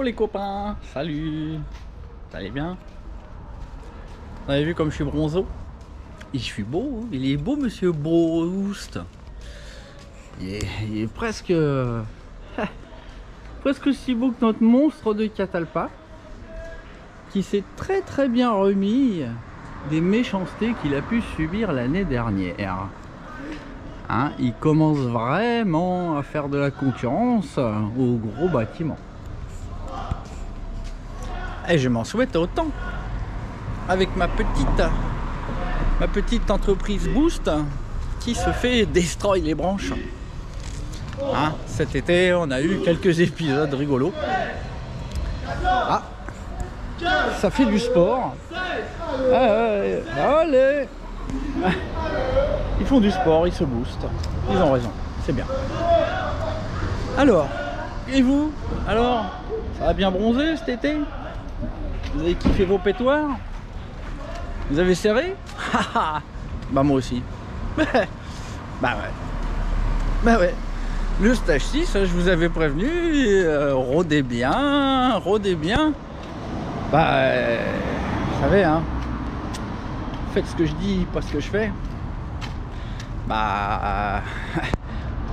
Hello les copains, salut. Vous allez bien? Vous avez vu comme je suis bronzo? Je suis beau, il est beau monsieur Boost. Il est presque presque aussi beau que notre monstre de Catalpa, qui s'est très bien remis des méchancetés qu'il a pu subir l'année dernière. Hein, il commence vraiment à faire de la concurrence aux gros bâtiments. Et je m'en souhaite autant avec ma petite entreprise Boost qui se fait destroy les branches. Hein, cet été, on a eu quelques épisodes rigolos. Ah, ça fait du sport. Allez. Ils font du sport, ils se boostent. Ils ont raison, c'est bien. Alors, et vous? Alors, ça a bien bronzé cet été? Vous avez kiffé vos pétoires? Vous avez serré? Bah moi aussi. Bah ouais. Le stage 6, je vous avais prévenu, rôdez bien. Bah, vous savez, hein. Faites ce que je dis, pas ce que je fais. Bah,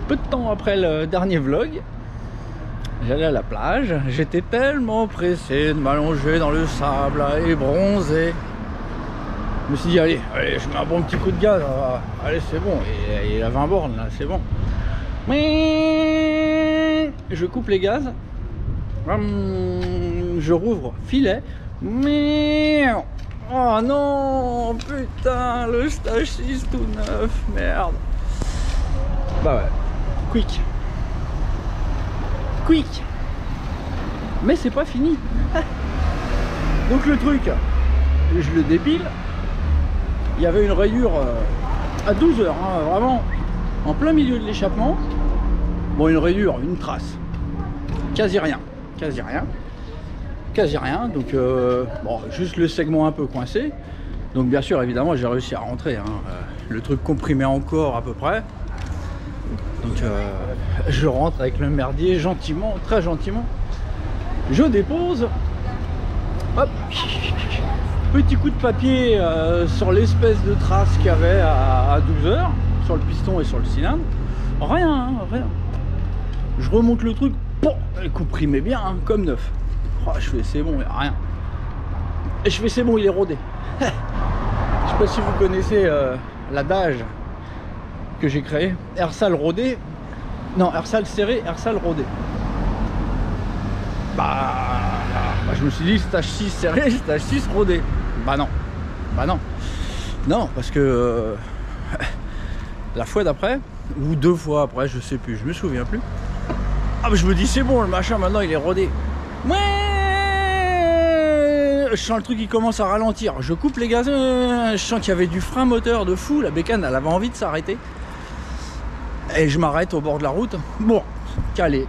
peu de temps après le dernier vlog, j'allais à la plage, j'étais tellement pressé de m'allonger dans le sable et bronzer. Je me suis dit, allez, je mets un bon petit coup de gaz, allez c'est bon, et il a 20 bornes là, c'est bon. Je coupe les gaz, je rouvre filet, oh non, putain, le stage 6 tout neuf, merde. Bah ouais, quick. Mais c'est pas fini. Donc le truc, je le dépile. Il y avait une rayure à 12 heures, hein, vraiment, en plein milieu de l'échappement. Bon, une rayure, une trace. Quasi rien. Donc bon, juste le segment un peu coincé. Donc bien sûr, évidemment, j'ai réussi à rentrer, hein, le truc comprimé encore à peu près. Donc je rentre avec le merdier gentiment, très gentiment. Je dépose. Hop. Petit coup de papier sur l'espèce de trace qu'il y avait à 12 heures, sur le piston et sur le cylindre. Rien. Je remonte le truc, comprimé bien, hein, comme neuf. Oh, je fais c'est bon, il n'y a rien. Et je fais c'est bon, il est rodé. Je sais pas si vous connaissez l'adage que j'ai créé. Air-sale rodé. Non, air-sale serré, air-sale rodé. Bah, je me suis dit stage 6 serré, stage 6 rodé. Bah non. Non, parce que la fois d'après, ou 2 fois après, je sais plus, je me souviens plus. Ah, je me dis c'est bon, le machin maintenant il est rodé. Je sens le truc qui commence à ralentir. Je coupe les gaz. Je sens qu'il y avait du frein moteur de fou. La bécane, elle avait envie de s'arrêter. Et je m'arrête au bord de la route. Bon, calé.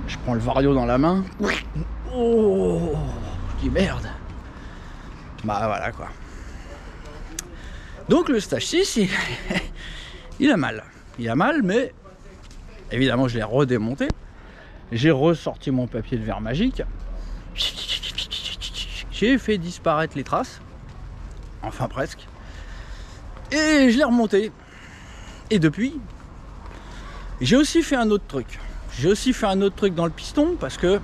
Je prends le vario dans la main. Oh, je dis merde. Bah voilà quoi. Donc le stage 6, il a mal. Mais évidemment je l'ai redémonté. J'ai ressorti mon papier de verre magique. J'ai fait disparaître les traces. Enfin presque. Et je l'ai remonté. Et depuis, j'ai aussi fait un autre truc. Dans le piston parce que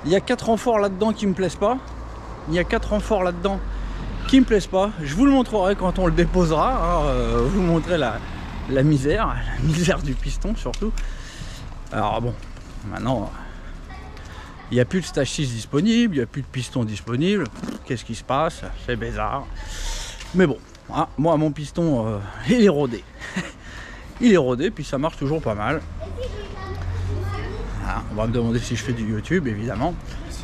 il y a 4 renforts là-dedans qui me plaisent pas. Je vous le montrerai quand on le déposera. Hein, vous montrer la misère du piston surtout. Alors bon, maintenant il n'y a plus de stage 6 disponible, il n'y a plus de piston disponible. Qu'est-ce qui se passe? C'est bizarre. Mais bon, hein, moi mon piston il est rodé. Puis ça marche toujours pas mal. Hein, on va me demander si je fais du YouTube évidemment.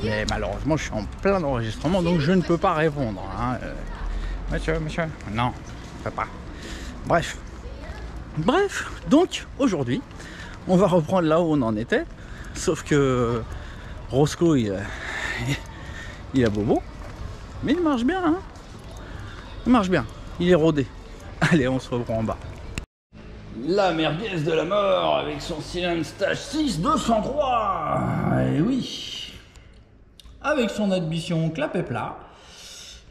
Mais malheureusement je suis en plein enregistrement donc je ne peux pas répondre. Hein. Monsieur, non, je peux pas. Bref, donc aujourd'hui on va reprendre là où on en était. Sauf que Roscoe il a bobo. Mais il marche bien, hein. Il est rodé. Allez, on se reprend en bas. La merguez de la mort avec son cylindre Stage 6 203. Et oui. Avec son admission clap et plat.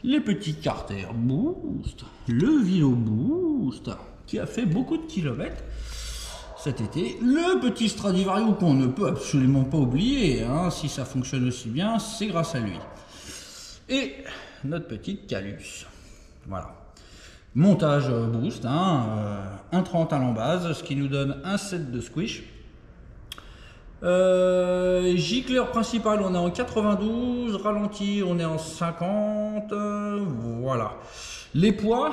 Les petits Carter Boost. Le Vilo Boost. Qui a fait beaucoup de kilomètres cet été. Le petit Stradivario qu'on ne peut absolument pas oublier. Hein. Si ça fonctionne aussi bien, c'est grâce à lui. Et notre petite Calus. Voilà. Montage boost, hein, 1,30 à l'embase, ce qui nous donne un set de squish. Gicleur principal, on est en 92, ralenti, on est en 50. Voilà. Les poids,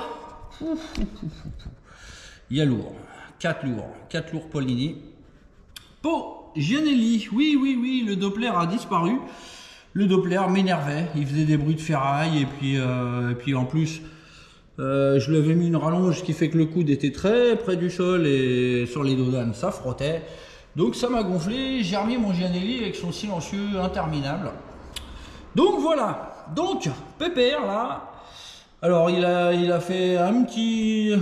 il y a lourd, 4 lourds Polini. Po Gianelli, oui, le Doppler a disparu. Le Doppler m'énervait, il faisait des bruits de ferraille et puis en plus. Je lui avais mis une rallonge qui fait que le coude était très près du sol et sur les dodanes ça frottait. Donc ça m'a gonflé, j'ai remis mon Gianelli avec son silencieux interminable. Donc voilà, donc pépère là. Alors il a fait un petit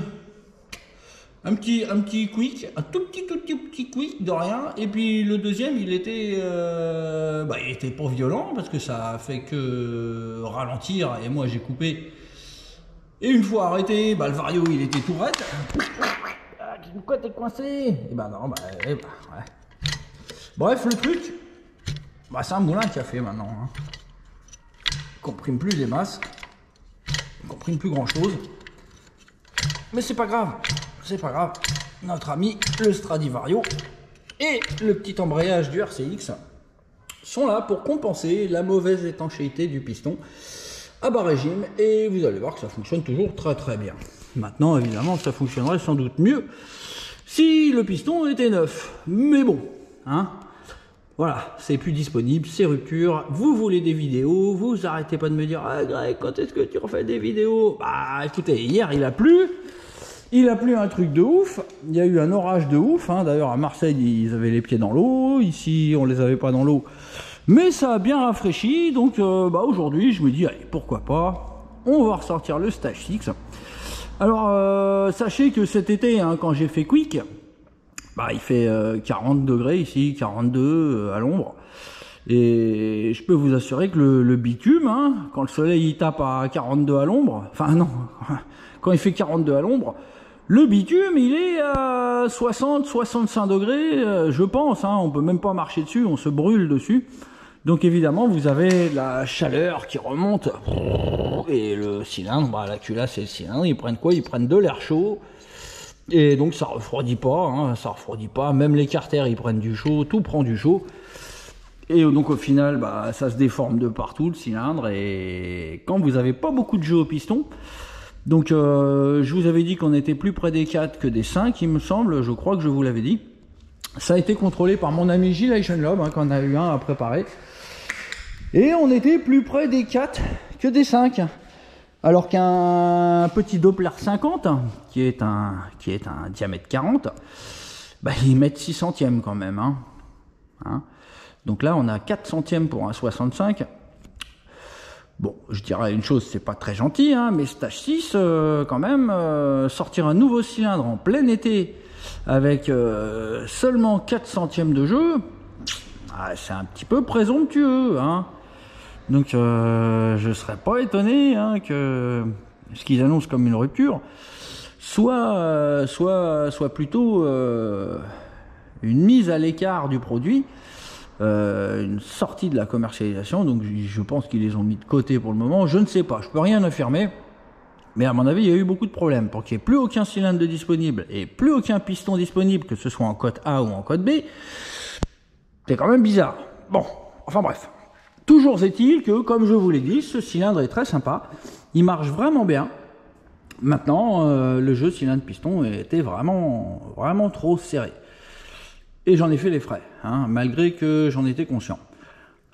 quick, un tout petit quick de rien. Et puis le deuxième il était pas violent parce que ça a fait que ralentir et moi j'ai coupé. Et une fois arrêté, le Vario il était tout raide. Pourquoi t'es coincé? Et non, ouais. Bref, le truc, c'est un moulin qui a fait maintenant. Hein. Il comprime plus les masses, il comprime plus grand chose. Mais c'est pas grave, Notre ami le Stradivario et le petit embrayage du RCX sont là pour compenser la mauvaise étanchéité du piston à bas régime, et vous allez voir que ça fonctionne toujours très bien. Maintenant évidemment ça fonctionnerait sans doute mieux si le piston était neuf, mais bon, hein, voilà, c'est plus disponible, c'est rupture. Vous voulez des vidéos, vous arrêtez pas de me dire ah Greg, quand est-ce que tu refais des vidéos? Écoutez, hier il a plu un truc de ouf, il y a eu un orage de ouf, hein. D'ailleurs à Marseille ils avaient les pieds dans l'eau, ici on les avait pas dans l'eau. Mais ça a bien rafraîchi, donc aujourd'hui je me dis, allez, pourquoi pas, on va ressortir le Stage 6. Alors, sachez que cet été, hein, quand j'ai fait quick, il fait 40 degrés ici, 42 à l'ombre. Et je peux vous assurer que le bitume, hein, quand le soleil il tape à 42 à l'ombre, enfin non, quand il fait 42 à l'ombre, le bitume il est à 60-65 degrés, je pense, hein, on peut même pas marcher dessus, on se brûle dessus. Donc évidemment vous avez la chaleur qui remonte et le cylindre, la culasse et le cylindre ils prennent quoi? Ils prennent de l'air chaud et donc ça refroidit pas, hein, même les carters ils prennent du chaud, tout prend du chaud et donc au final ça se déforme de partout le cylindre. Et quand vous avez pas beaucoup de jeu au piston, donc je vous avais dit qu'on était plus près des 4 que des 5 il me semble, je crois que je vous l'avais dit. Ça a été contrôlé par mon ami Gilles Eichenlob, hein, qu'on a eu un à préparer. Et on était plus près des 4 que des 5. Alors qu'un petit Doppler 50, qui est un diamètre 40, il met 6 centièmes quand même. Hein. Donc là, on a 4 centièmes pour un 65. Bon, je dirais une chose, c'est pas très gentil, hein, mais Stage 6, quand même, sortir un nouveau cylindre en plein été, avec seulement 4 centièmes de jeu, c'est un petit peu présomptueux, hein. Donc je serais pas étonné, hein, que ce qu'ils annoncent comme une rupture soit plutôt une mise à l'écart du produit, une sortie de la commercialisation. Donc je pense qu'ils les ont mis de côté pour le moment, je ne sais pas, je peux rien affirmer. Mais à mon avis, il y a eu beaucoup de problèmes pour qu'il n'y ait plus aucun cylindre de disponible et plus aucun piston disponible, que ce soit en code A ou en code B. C'est quand même bizarre. Bon, enfin bref. Toujours est-il que, comme je vous l'ai dit, ce cylindre est très sympa. Il marche vraiment bien. Maintenant, le jeu cylindre-piston était vraiment trop serré. Et j'en ai fait les frais, hein, malgré que j'en étais conscient.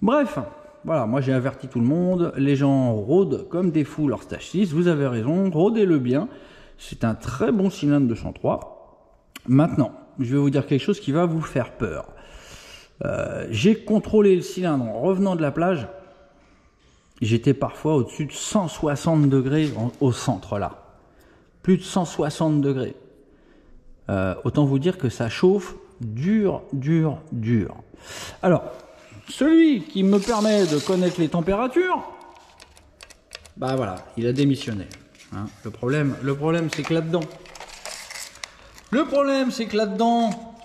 Bref. Voilà, moi j'ai averti tout le monde, les gens rôdent comme des fous leur Stage 6, vous avez raison, rôdez-le bien, c'est un très bon cylindre 203. Maintenant, je vais vous dire quelque chose qui va vous faire peur. J'ai contrôlé le cylindre en revenant de la plage, j'étais parfois au-dessus de 160 degrés au centre là, plus de 160 degrés. autant vous dire que ça chauffe dur. Alors, celui qui me permet de connaître les températures, bah voilà, il a démissionné. Hein. Le problème c'est que là-dedans,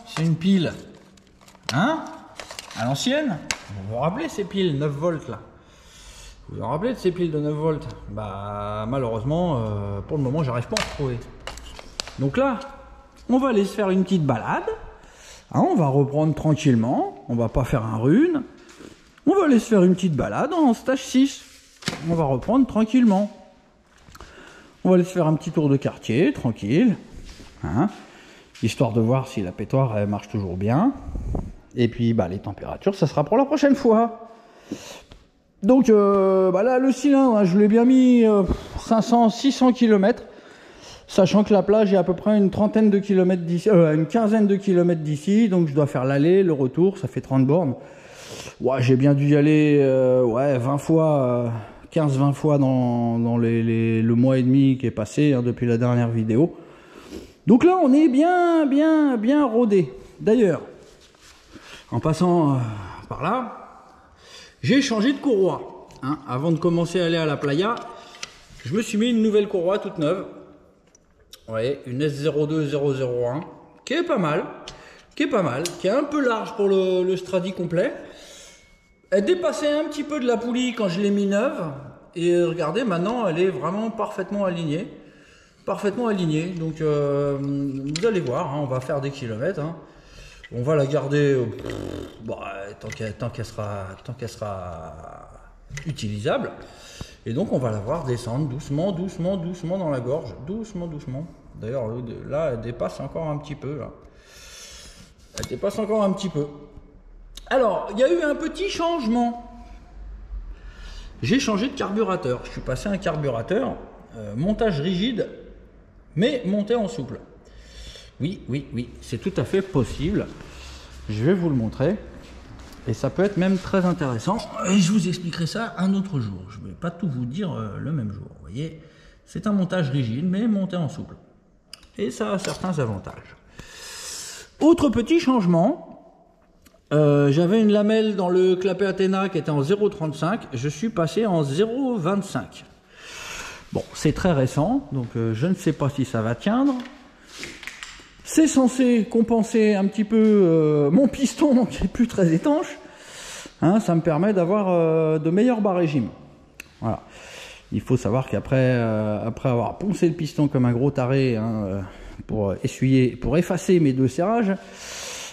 c'est une pile, hein, à l'ancienne. Vous vous rappelez ces piles 9 volts là? Vous vous rappelez de ces piles de 9 volts? Bah malheureusement, pour le moment, j'arrive pas à en retrouver. Donc là, on va aller se faire une petite balade. Hein, on va reprendre tranquillement. On va pas faire un rune. On va aller se faire une petite balade en stage 6. On va reprendre tranquillement. On va aller se faire un petit tour de quartier, tranquille. Hein, histoire de voir si la pétoire elle marche toujours bien. Et puis bah, les températures, ça sera pour la prochaine fois. Donc bah là, le cylindre, hein, je l'ai bien mis 500-600 km. Sachant que la plage est à peu près une trentaine de kilomètres d'ici, une quinzaine de kilomètres d'ici. Donc je dois faire l'aller, le retour, ça fait 30 bornes. Ouais, j'ai bien dû y aller 20 fois, 15-20 fois dans le mois et demi qui est passé hein, depuis la dernière vidéo. Donc là, on est bien rodé. D'ailleurs, en passant par là, j'ai changé de courroie. Hein. Avant de commencer à aller à la playa, je me suis mis une nouvelle courroie toute neuve. Ouais, une S02001, qui est pas mal, qui est un peu large pour le Stradi complet. Elle dépassait un petit peu de la poulie quand je l'ai mis neuve. Et regardez, maintenant, elle est vraiment parfaitement alignée. Donc, vous allez voir, hein, on va faire des kilomètres. Hein. On va la garder tant qu'elle sera utilisable. Et donc, on va la voir descendre doucement dans la gorge. Doucement. D'ailleurs, là, elle dépasse encore un petit peu. Là. Elle dépasse encore un petit peu. Alors, il y a eu un petit changement. J'ai changé de carburateur. Je suis passé à un carburateur montage rigide, mais monté en souple. Oui, c'est tout à fait possible. Je vais vous le montrer. Et ça peut être même très intéressant. Et je vous expliquerai ça un autre jour. Je ne vais pas tout vous dire le même jour. Vous voyez, c'est un montage rigide, mais monté en souple. Et ça a certains avantages. Autre petit changement. J'avais une lamelle dans le clapet Athena qui était en 0,35. Je suis passé en 0,25. Bon, c'est très récent. Donc, je ne sais pas si ça va tiendre. C'est censé compenser un petit peu mon piston qui est plus très étanche. Hein, ça me permet d'avoir de meilleurs bas régimes. Voilà. Il faut savoir qu'après après avoir poncé le piston comme un gros taré hein, pour effacer mes deux serrages,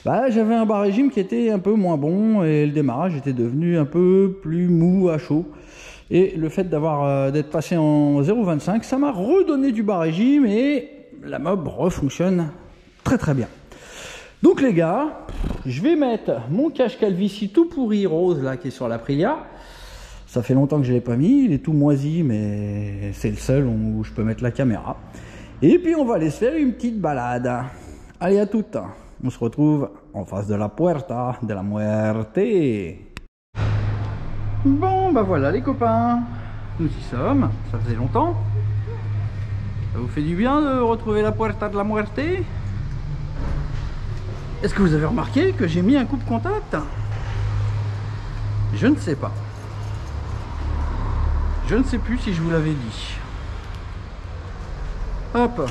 bah, j'avais un bas régime qui était un peu moins bon et le démarrage était devenu un peu plus mou à chaud. Et le fait d'être passé en 0,25, ça m'a redonné du bas régime et la mob refonctionne très bien. Donc les gars, je vais mettre mon cache calvitie tout pourri rose là qui est sur l'Aprilia. Ça fait longtemps que je l'ai pas mis, il est tout moisi mais c'est le seul où je peux mettre la caméra. Et puis on va aller se faire une petite balade. Allez à toutes, on se retrouve en face de la Puerta de la Muerte. Bon bah voilà les copains, nous y sommes, ça faisait longtemps. Ça vous fait du bien de retrouver la Puerta de la Muerte? Est-ce que vous avez remarqué que j'ai mis un coupe-contact? Je ne sais pas. Je ne sais plus si je vous l'avais dit. Hop.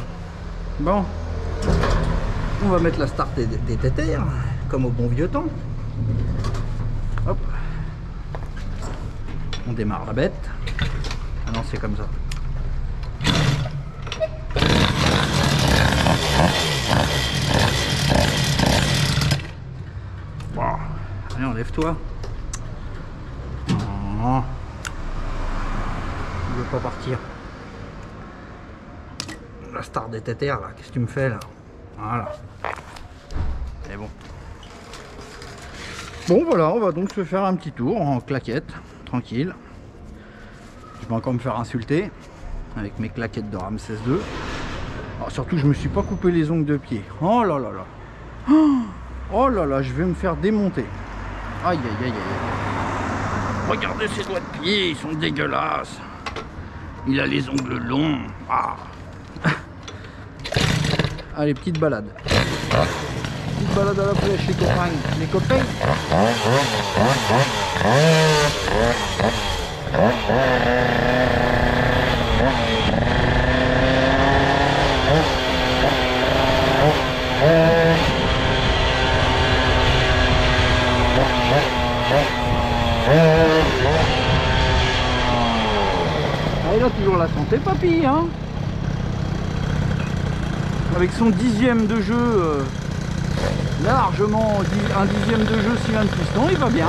Bon. On va mettre la start des tétères, comme au bon vieux temps. Hop. On démarre la bête. Ah non, c'est comme ça. Bon. Allez, enlève-toi. Oh. Je veux pas partir. La star des tétères là, qu'est-ce que tu me fais là? Voilà. C'est bon. Bon voilà, on va donc se faire un petit tour en claquette, tranquille. Je vais encore me faire insulter avec mes claquettes de Ramsès II. Alors, surtout je me suis pas coupé les ongles de pied. Oh là là là. Oh là là, je vais me faire démonter. Aïe aïe aïe aïe. Regardez ses doigts de pied, ils sont dégueulasses. Il a les ongles longs. Ah. Allez, petite balade. Petite balade à la flèche, les copains. Les copains. Ah, il a toujours la santé, papy, hein. Avec son 10e de jeu, largement un 10e de jeu cylindre piston, il va bien.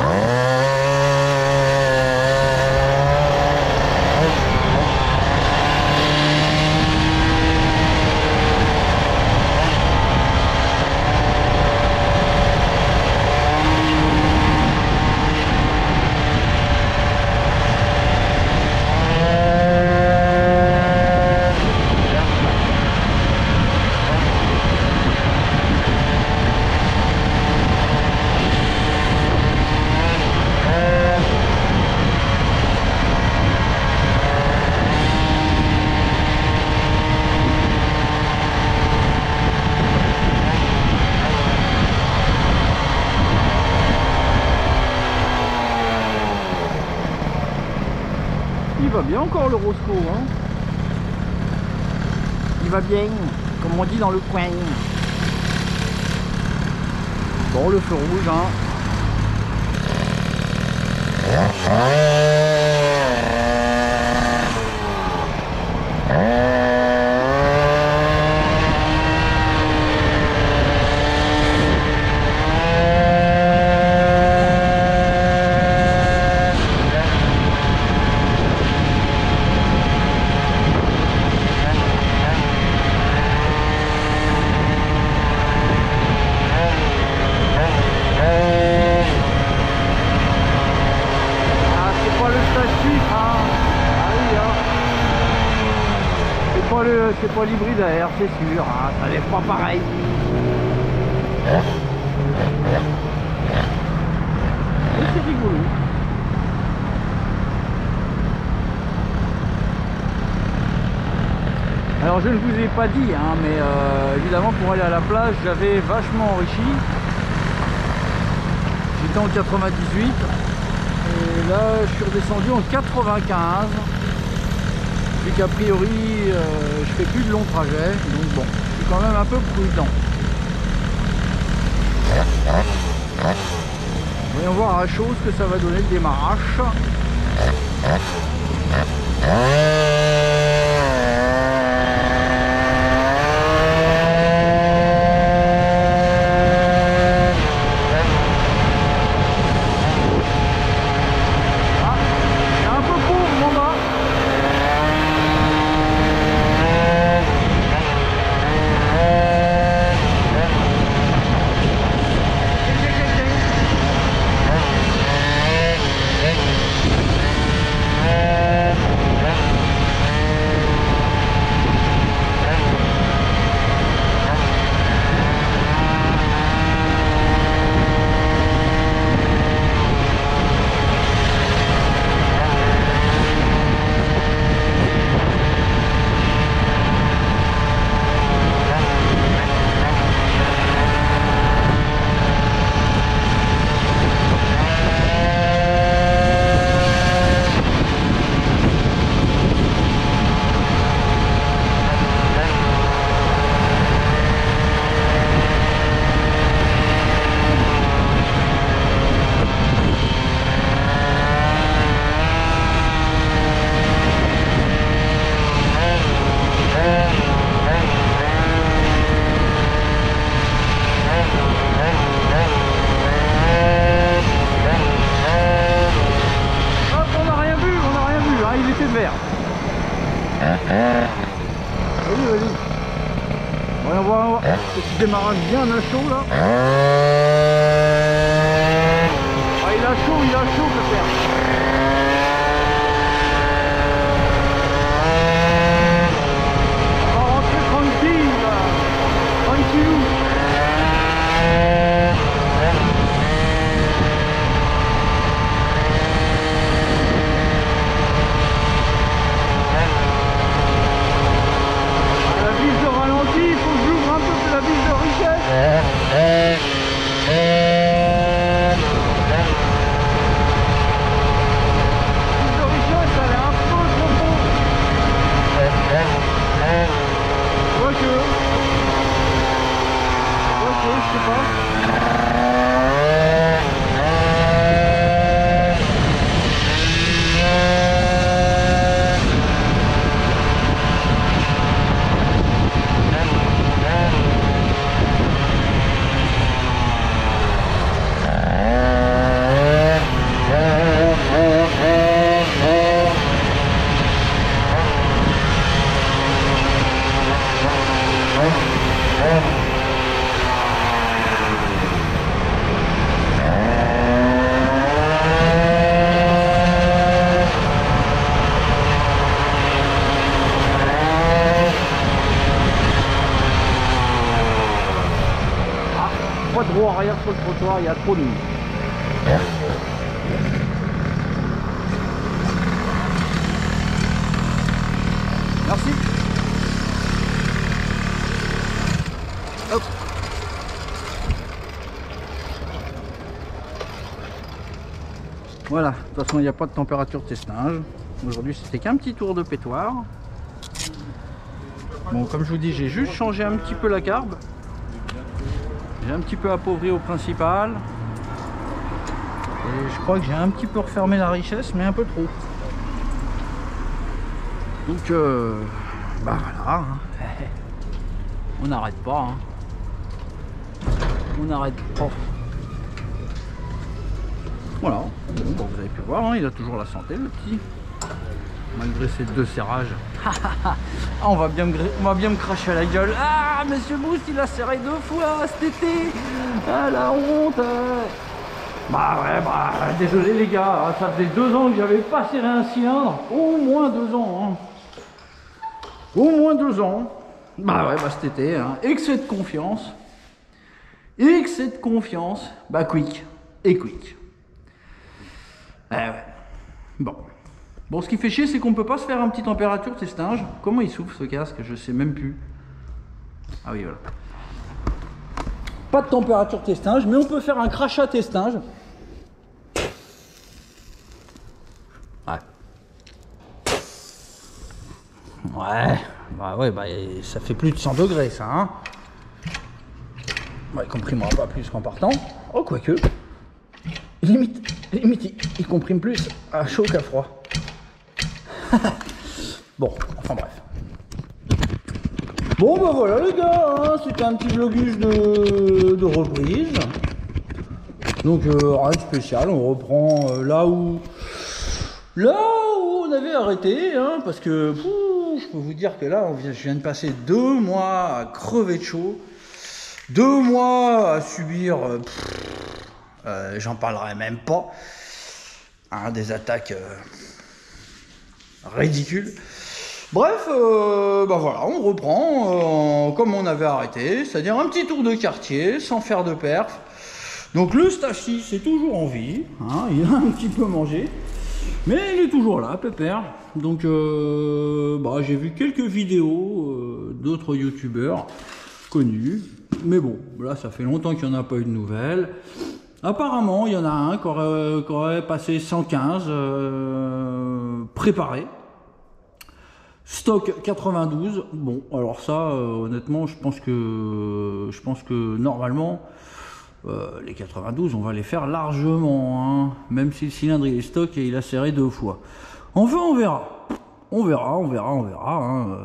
Il va bien encore le Roscoe, hein. Il va bien, comme on dit dans le coin. Bon, le feu rouge, hein. C'est pas l'hybride à air, c'est sûr, hein, ça n'est pas pareil. Mais c'est rigolo. Alors je ne vous ai pas dit, hein, mais évidemment pour aller à la plage, j'avais vachement enrichi. J'étais en 98 et là je suis redescendu en 95. Vu qu'a priori je fais plus de longs trajets, donc bon, je suis quand même un peu prudent. Voyons voir à chaud ce que ça va donner le démarrage. Vas-y, on va voir ce petit démarrage bien à chaud là. Ah, il a chaud, le père. On va rentrer tranquille là. Tranquillou. La vis de ralenti, il faut que j'ouvre un peu Pas de roue arrière sur le trottoir, il y a trop de mou. Merci. Hop. Voilà, de toute façon il n'y a pas de température de testage. Aujourd'hui c'était qu'un petit tour de pétoire. Bon, comme je vous dis, j'ai juste changé un petit peu la carbe. J'ai un petit peu appauvri au principal. Et je crois que j'ai un petit peu refermé la richesse, mais un peu trop. Donc, bah voilà. Hein. On n'arrête pas. Hein. On n'arrête pas. Voilà. Bon, vous avez pu voir, hein, il a toujours la santé, le petit. Malgré ces deux serrages. On va bien me cracher à la gueule. Ah, Monsieur Boost, il a serré 2 fois cet été. Ah, la honte. Bah ouais, bah désolé les gars, ça faisait 2 ans que j'avais pas serré un cylindre. Au moins 2 ans. Hein. Au moins 2 ans. Bah ouais, bah cet été. Hein. Excès de confiance. Excès de confiance. Bah quick. Et quick. Ouais. Bon. Bon, ce qui fait chier, c'est qu'on peut pas se faire un petit température testage. Comment il souffle ce casque? Je sais même plus. Ah oui, voilà. Pas de température testage, mais on peut faire un crachat testage. Ouais. Ouais. Bah ouais, bah ça fait plus de 100 degrés, ça, hein. Bah, il comprimera pas plus qu'en partant. Oh, quoique. Limite, il comprime plus à chaud qu'à froid. Bon, enfin bref. Bon bah voilà les gars, hein, c'était un petit vlogus de reprise. Donc rien de spécial, on reprend là où on avait arrêté, hein, parce que je peux vous dire que là, je viens de passer 2 mois à crever de chaud, 2 mois à subir, j'en parlerai même pas, hein, des attaques ridicules. Bref, bah voilà, on reprend comme on avait arrêté, c'est-à-dire un petit tour de quartier, sans faire de perf. Donc le Stage 6 est toujours en vie, hein, il a un petit peu mangé, mais il est toujours là, pépère. Donc bah, j'ai vu quelques vidéos d'autres youtubeurs connus, mais bon, là ça fait longtemps qu'il n'y en a pas eu de nouvelles. Apparemment, il y en a un qui aurait passé 115 préparé. Stock 92. Bon, alors ça, honnêtement, je pense que normalement, les 92, on va les faire largement, hein, même si le cylindre il est stock et il a serré 2 fois. Enfin, on verra. On verra. Hein,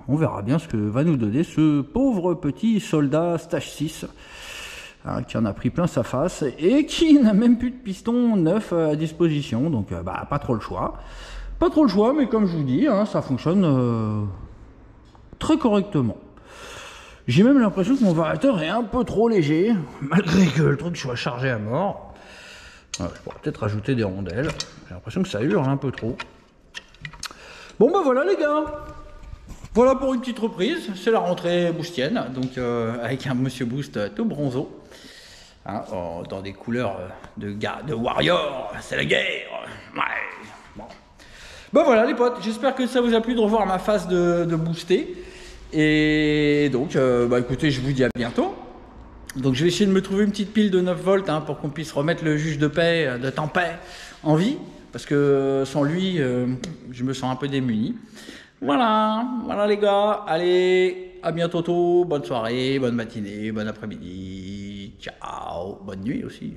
on verra bien ce que va nous donner ce pauvre petit soldat Stage 6. Hein, qui en a pris plein sa face et qui n'a même plus de piston neuf à disposition, donc bah, pas trop le choix. Pas trop le choix, mais comme je vous dis, hein, ça fonctionne très correctement. J'ai même l'impression que mon variateur est un peu trop léger, malgré que le truc soit chargé à mort. Je pourrais peut-être rajouter des rondelles, j'ai l'impression que ça hurle un peu trop. Bon bah voilà les gars, voilà pour une petite reprise, c'est la rentrée boostienne, donc avec un Monsieur Boost tout bronzo. Hein, dans des couleurs de warrior, c'est la guerre. Ouais. Bon. Ben voilà les potes, j'espère que ça vous a plu de revoir ma face de booster. Et donc, bah écoutez, je vous dis à bientôt. Donc je vais essayer de me trouver une petite pile de 9 volts hein, pour qu'on puisse remettre le juge de paix, de Tempête, en vie. Parce que sans lui, je me sens un peu démuni. Voilà les gars, allez, à bientôt, bonne soirée, bonne matinée, bon après-midi, ciao, bonne nuit aussi.